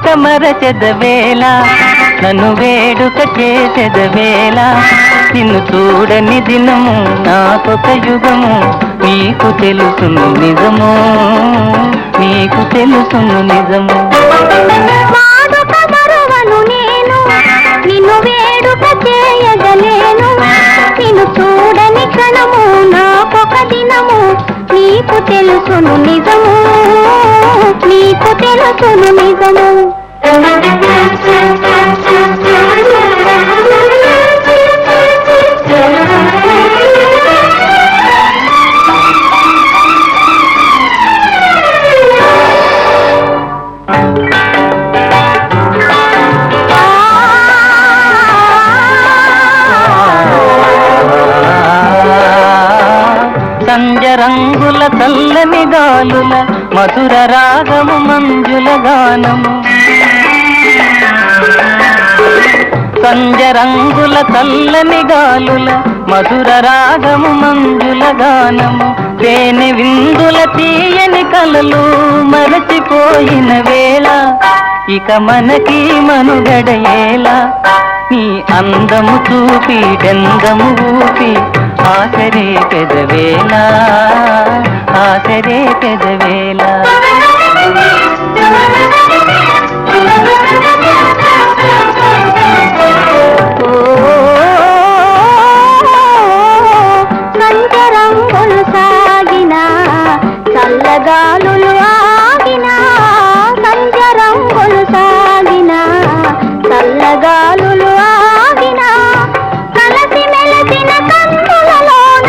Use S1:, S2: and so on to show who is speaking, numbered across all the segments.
S1: వేడుక మరచెదవేళ నన్ను వేడుక చేసెదవేళ నిన్ను చూడని దినము నాకొక యుగము నీకు తెలుసును నిజము నీకు తెలుసును నిజము
S2: వాడుక మరువను నేను నిన్ను వేడుక చేయగలేను నిన్ను చూడని క్షణము నాకొక దినము నీకు తెలుసును నిజము నీకు తెలుసును నిజము
S1: సంజరంగుల చల్లని గాలుల మధుర రాగము మంజుల గానము సంజరంగుల చల్లని గాలుల మధుర రాగము మంజుల గానము తేనె విందుల తీయని కలలు మరచిపోయిన వేళ ఇక మనకి మనుగడయేలా నీ అందము చూపి గంధము ఊపి ఆసరే పెదవేళ ఆసరే పెదవేళ
S2: సంచరంగులు సాగిన చల్లగాలులు ఆగిన సంచరంగులు సాగిన చల్లగాలులు ఆగిన కలసి మెలసిన కన్నులలోన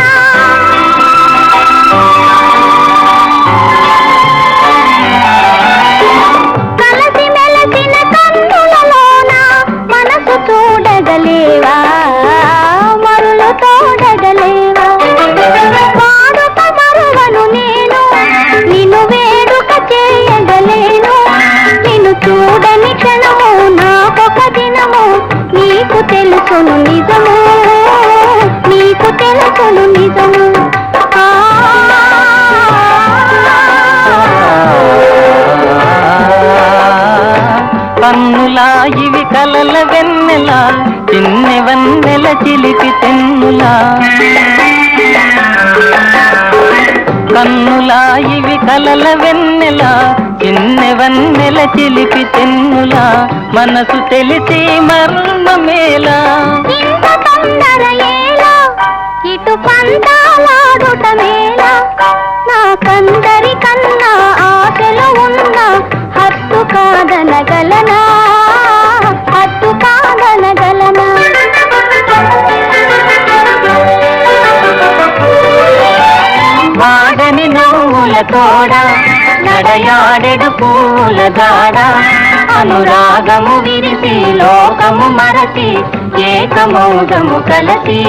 S2: కలసి మెలసిన కన్నులలోన మనసు చూడగలేవా మరులు తోడగలేవా వాడుక మరువను నేను నిన్ను వేడుక చేయగలేను నిన్ను చూడని క్షణము నాకొక దినము నీకు తెలుసును నిజము నీకు తెలుసును నిజము
S1: కన్నులా ఇవి కలల వెన్నెల చిన్నె వన్నెల చిలిపి తెన్నులా కన్నులా ఇవి కలల వెన్నెల చిన్నె వన్నెల చిలిపి తెన్నులా మనసు తెలిసి మర్మమేలా
S2: ఇంత తొందర ఏలా ఇటు పంతాలాడుట మేలా నాకందరి కన్నా ఆశలు ఉన్న హత్తు కాదనగలనా హత్తు కాదనగలనా
S1: వాడని నవ్వుల తోడ నడయాడెడు పూల దాడ అనురాగము విరిసి లోకము మరచి ఏకమౌదము కలసి